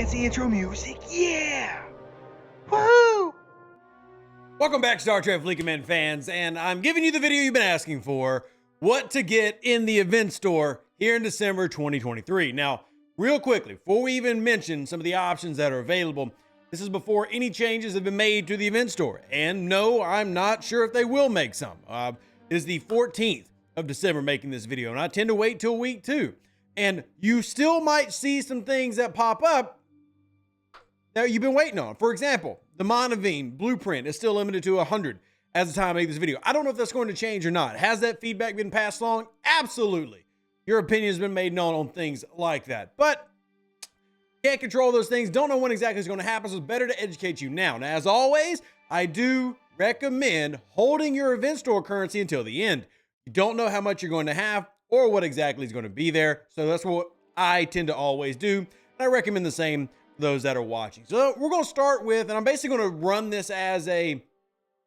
fancy intro music. Yeah! Woohoo! Welcome back, Star Trek Fleet Command fans, and I'm giving you the video you've been asking for, what to get in the event store here in December 2023. Now, real quickly, before we even mention some of the options that are available, this is before any changes have been made to the event store. And no, I'm not sure if they will make some. It is the 14th of December making this video, and I tend to wait till week 2. And you still might see some things that pop up that you've been waiting on. For example, the Monaveen blueprint is still limited to 100 as the time I make this video. I don't know if that's going to change or not. Has that feedback been passed along? Absolutely. Your opinion has been made known on things like that. But can't control those things. Don't know when exactly it's going to happen, so it's better to educate you now. Now, as always, I do recommend holding your event store currency until the end. You don't know how much you're going to have or what exactly is going to be there. So that's what I tend to always do. And I recommend the same for those that are watching. So we're going to start with, and I'm basically going to run this as a,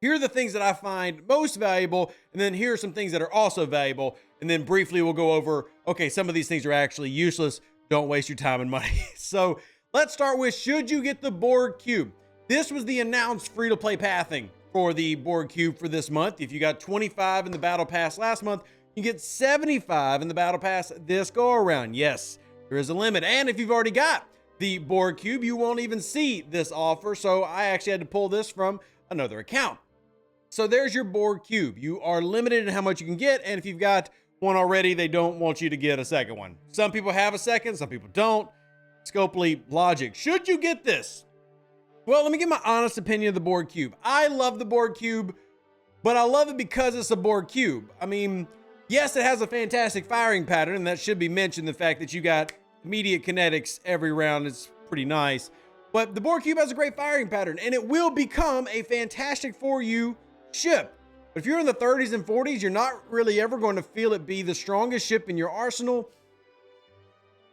here are the things that I find most valuable, and then here are some things that are also valuable. And then briefly we'll go over, okay, some of these things are actually useless. Don't waste your time and money. So let's start with, should you get the Borg Cube? This was the announced free-to-play pathing for the Borg Cube for this month. If you got 25 in the Battle Pass last month, you get 75 in the Battle Pass this go around. Yes, there is a limit. And if you've already got the Borg Cube, you won't even see this offer. So I actually had to pull this from another account. So there's your Borg Cube. You are limited in how much you can get. And if you've got one already, they don't want you to get a second one. Some people have a second, some people don't. Scopely logic. Should you get this? Well, let me give my honest opinion of the Borg Cube. I love the Borg Cube, but I love it because it's a Borg Cube. I mean, yes, it has a fantastic firing pattern, and that should be mentioned. The fact that you got immediate kinetics every round is pretty nice. But the Borg Cube has a great firing pattern, and it will become a fantastic for you ship. But if you're in the 30s and 40s, you're not really ever going to feel it be the strongest ship in your arsenal,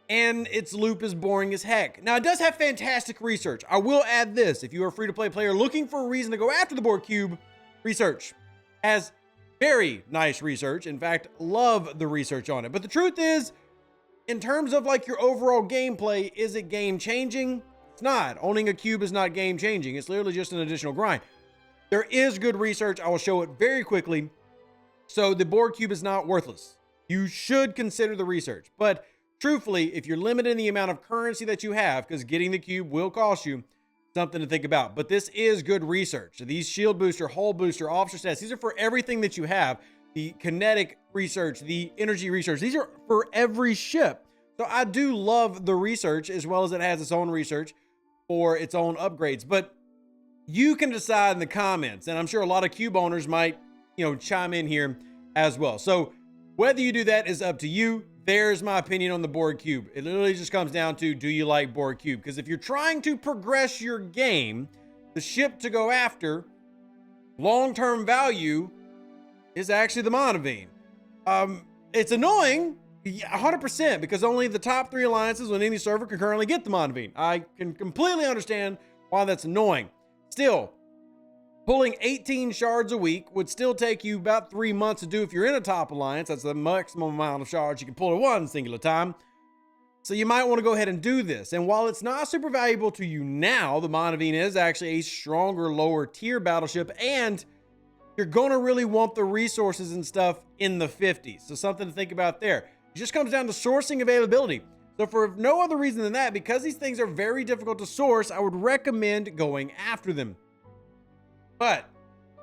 and its loop is boring as heck. Now, it does have fantastic research. I will add this. If you are a free-to-play player looking for a reason to go after the Borg Cube, research has very nice research. In fact, love the research on it. But the truth is, in terms of like your overall gameplay, is it game-changing? It's not. Owning a cube is not game-changing. It's literally just an additional grind. There is good research. I will show it very quickly. So the Borg Cube is not worthless. You should consider the research. But truthfully, if you're limited in the amount of currency that you have, because getting the cube will cost you, something to think about. But this is good research. So these shield booster, hull booster, officer stats, these are for everything that you have. The kinetic research, the energy research, these are for every ship. So I do love the research, as well as it has its own research for its own upgrades. But you can decide in the comments, and I'm sure a lot of cube owners might, chime in here as well. So whether you do that is up to you. There's my opinion on the Borg Cube. It literally just comes down to, do you like Borg Cube? Because if you're trying to progress your game, the ship to go after, long-term value is actually the Monaveen. It's annoying, 100%, because only the top 3 alliances on any server can currently get the Monaveen. I can completely understand why that's annoying. Still, pulling 18 shards a week would still take you about 3 months to do if you're in a top alliance. That's the maximum amount of shards you can pull at one singular time. So you might want to go ahead and do this. And while it's not super valuable to you now, the Monaveen is actually a stronger lower tier battleship, and you're going to really want the resources and stuff in the 50s. So something to think about there. It just comes down to sourcing availability. So for no other reason than that, because these things are very difficult to source, I would recommend going after them. But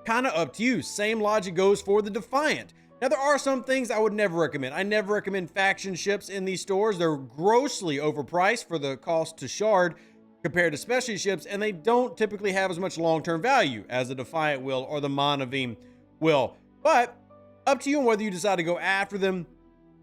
kind of up to you. Same logic goes for the Defiant. Now, there are some things I would never recommend. I never recommend faction ships in these stores. They're grossly overpriced for the cost to shard compared to specialty ships, and they don't typically have as much long-term value as the Defiant will or the Monaveen will. But up to you on whether you decide to go after them.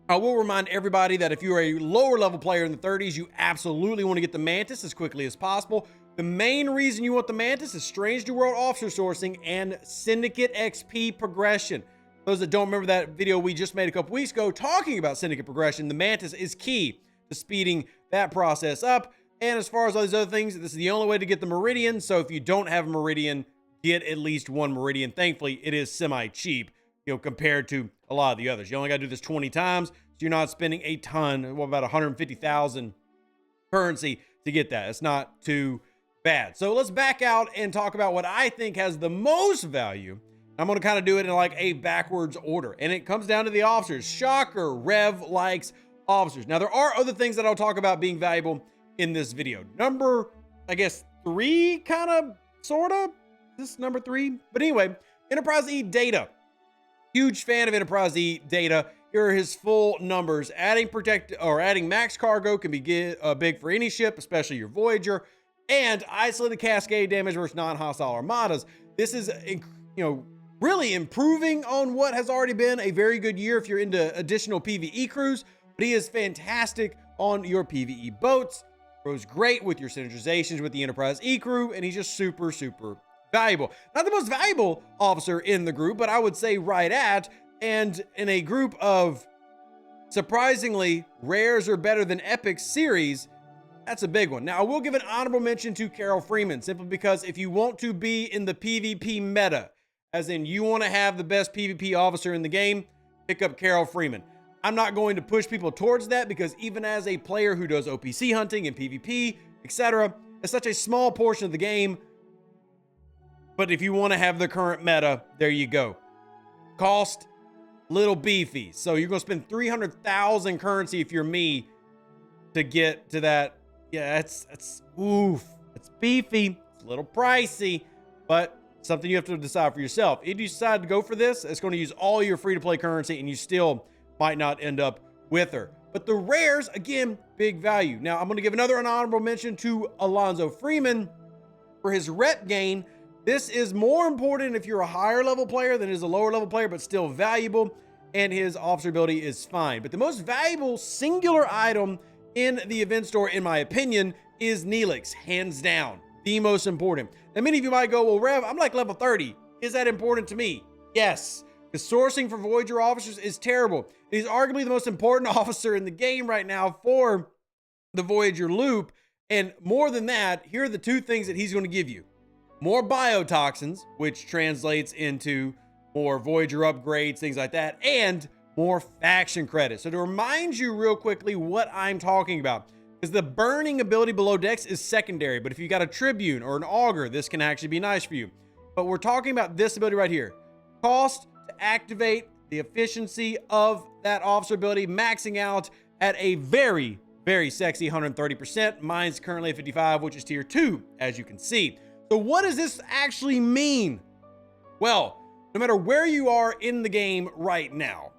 I will remind everybody that if you're a lower level player in the 30s, you absolutely want to get the Mantis as quickly as possible. The main reason you want the Mantis is Strange New World officer sourcing and Syndicate XP progression. Those that don't remember that video we just made a couple weeks ago talking about Syndicate progression, the Mantis is key to speeding that process up. And as far as all these other things, this is the only way to get the Meridian. So if you don't have a Meridian, get at least one Meridian. Thankfully, it is semi-cheap, compared to a lot of the others. You only got to do this 20 times, so you're not spending a ton, about 150,000 currency to get that. It's not too bad. So let's back out and talk about what I think has the most value. I'm going to kind of do it in like a backwards order. And it comes down to the officers. Shocker, Rev likes officers. Now, there are other things that I'll talk about being valuable in this video. Number, I guess, 3, kind of, sort of. This is number 3. But anyway, Enterprise E data. Huge fan of Enterprise E data. Here are his full numbers. Adding max cargo can be big for any ship, especially your Voyager. And isolated cascade damage versus non-hostile armadas. This is, really improving on what has already been a very good year if you're into additional PvE crews. But he is fantastic on your PvE boats. Goes great with your synergizations with the Enterprise E crew, and he's just super, super valuable. Not the most valuable officer in the group, but I would say right at, and in a group of surprisingly rares are better than epics series, that's a big one. Now, I will give an honorable mention to Carol Freeman, simply because if you want to be in the PvP meta, as in you want to have the best PvP officer in the game, pick up Carol Freeman. I'm not going to push people towards that because even as a player who does OPC hunting and PvP, etc., it's such a small portion of the game. But if you want to have the current meta, there you go. Cost, little beefy. So you're going to spend 300,000 currency if you're me to get to that. Yeah, it's oof. It's beefy. It's a little pricey, but something you have to decide for yourself. If you decide to go for this, it's going to use all your free-to-play currency, and you still might not end up with her. But the rares, again, big value. Now, I'm going to give another honorable mention to Alonzo Freeman for his rep gain. This is more important if you're a higher level player than is a lower level player, but still valuable, and his officer ability is fine. But the most valuable singular item in the event store, in my opinion, is Neelix, hands down. The most important. Now, many of you might go, well, Rev, I'm like level 30. Is that important to me? Yes. The sourcing for Voyager officers is terrible. He's arguably the most important officer in the game right now for the Voyager loop. And more than that, here are the 2 things that he's going to give you. More biotoxins, which translates into more Voyager upgrades, things like that, and more faction credits. So to remind you real quickly what I'm talking about, because the burning ability below decks is secondary, but if you got a Tribune or an Augur, this can actually be nice for you. But we're talking about this ability right here. Cost to activate the efficiency of that officer ability, maxing out at a very, very sexy 130%. Mine's currently at 55, which is tier 2, as you can see. So what does this actually mean? Well, no matter where you are in the game right now,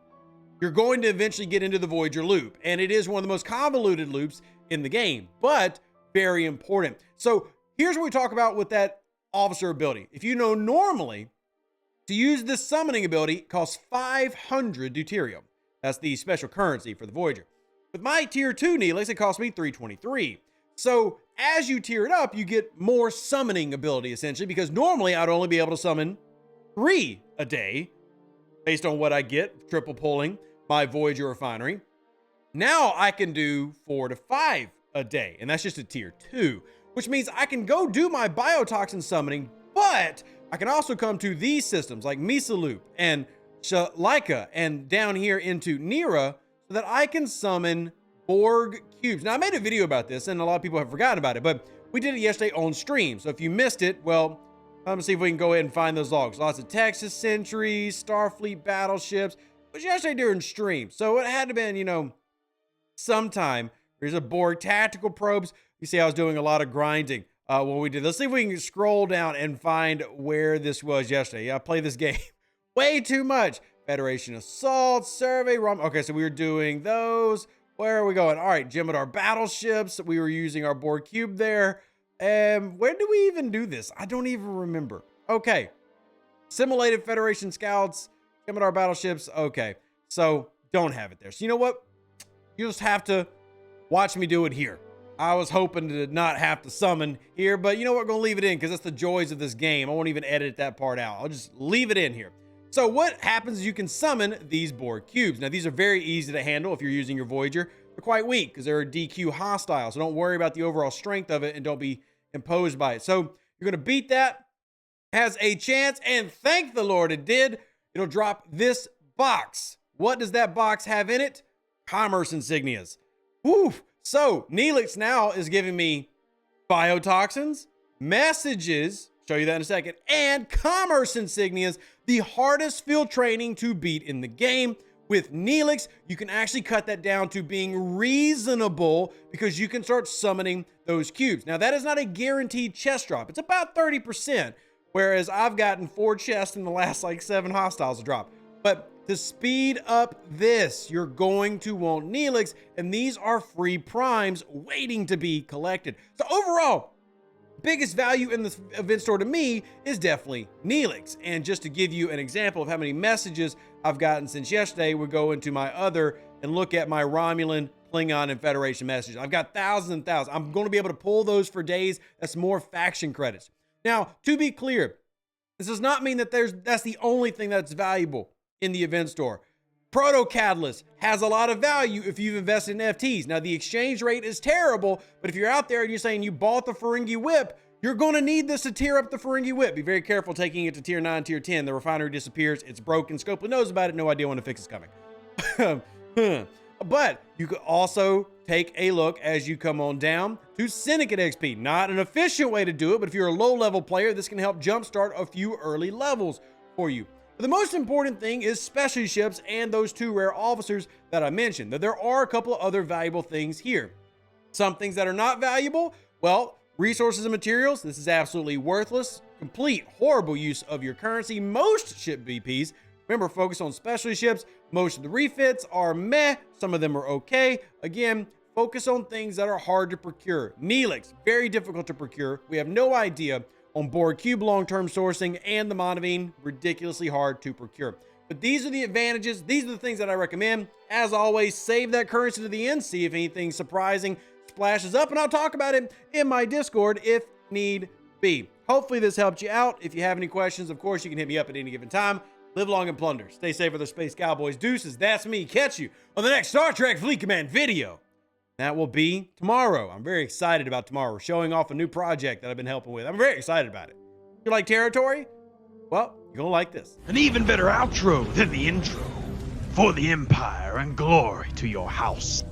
you're going to eventually get into the Voyager loop, and it is one of the most convoluted loops in the game, but very important. So here's what we talk about with that officer ability. If you know normally, to use this summoning ability, it costs 500 deuterium. That's the special currency for the Voyager. With my tier 2 Neelix, it cost me 323. So as you tier it up, you get more summoning ability, essentially, because normally I'd only be able to summon 3 a day, based on what I get, triple pulling my Voyager refinery. Now I can do 4 to 5 a day, and that's just a tier 2, which means I can go do my biotoxin summoning, but I can also come to these systems like Misa Loop and Shalika and down here into Nira so that I can summon Borg Cubes. Now, I made a video about this, and a lot of people have forgotten about it, but we did it yesterday on stream. So if you missed it, well, I'm gonna see if we can go ahead and find those logs. Lots of Texas Sentries, Starfleet battleships, but yesterday during stream. So it had to been, sometime. There's a Borg tactical probes. You see I was doing a lot of grinding when we did. Let's see if we can scroll down and find where this was yesterday. Yeah, I play this game way too much. Federation Assault, Survey, okay, so we were doing those. Where are we going? All right, Jem'Hadar battleships. We were using our Borg Cube there. Where do we even do this? I don't even remember. Okay. Simulated Federation Scouts, Jem'Hadar battleships. Okay. So don't have it there. So you know what? You just have to watch me do it here. I was hoping to not have to summon here, but you know what? We're going to leave it in because that's the joys of this game. I won't even edit that part out. I'll just leave it in here. So what happens is you can summon these Borg Cubes. Now, these are very easy to handle if you're using your Voyager. They're quite weak because they're a DQ hostile, so don't worry about the overall strength of it and don't be imposed by it. So you're going to beat that. Has a chance, and thank the Lord it did. It'll drop this box. What does that box have in it? Commerce insignias. Woo! So Neelix now is giving me biotoxins, messages, show you that in a second, and commerce insignias, the hardest field training to beat in the game. With Neelix, you can actually cut that down to being reasonable because you can start summoning those cubes. Now, that is not a guaranteed chest drop. It's about 30%, whereas I've gotten 4 chests in the last like 7 hostiles to drop. But to speed up this, you're going to want Neelix, and these are free primes waiting to be collected. So overall, biggest value in this event store to me is definitely Neelix. And just to give you an example of how many messages I've gotten since yesterday, we'll go into my other and look at my Romulan, Klingon, and Federation messages. I've got thousands and thousands. I'm going to be able to pull those for days. That's more faction credits. Now, to be clear, this does not mean that that's the only thing that's valuable in the event store. Proto Catalyst has a lot of value if you've invested in FTs. Now, the exchange rate is terrible, but if you're out there and you're saying you bought the Ferengi Whip, you're going to need this to tier up the Ferengi Whip. Be very careful taking it to tier 9, tier 10. The refinery disappears. It's broken. Scopely knows about it. No idea when the fix is coming. But you could also take a look as you come on down to Syndicate XP. Not an efficient way to do it, but if you're a low-level player, this can help jumpstart a few early levels for you. But the most important thing is specialty ships and those 2 rare officers that I mentioned. Now, there are a couple of other valuable things here. Some things that are not valuable, well, resources and materials, this is absolutely worthless. Complete horrible use of your currency. Most ship VPs, remember, focus on specialty ships. Most of the refits are meh. Some of them are okay. Again, focus on things that are hard to procure. Neelix, very difficult to procure. We have no idea on Borg Cube long-term sourcing, and the Monaveen, ridiculously hard to procure. But these are the advantages. These are the things that I recommend. As always, save that currency to the end. See if anything surprising splashes up, and I'll talk about it in my Discord if need be. Hopefully this helped you out. If you have any questions, of course, you can hit me up at any given time. Live long and plunder. Stay safe with the Space Cowboys. Deuces, that's me. Catch you on the next Star Trek Fleet Command video. That will be tomorrow. I'm very excited about tomorrow. We're showing off a new project that I've been helping with. I'm very excited about it. You like territory? Well, you're going to like this. An even better outro than the intro. For the Empire and glory to your house.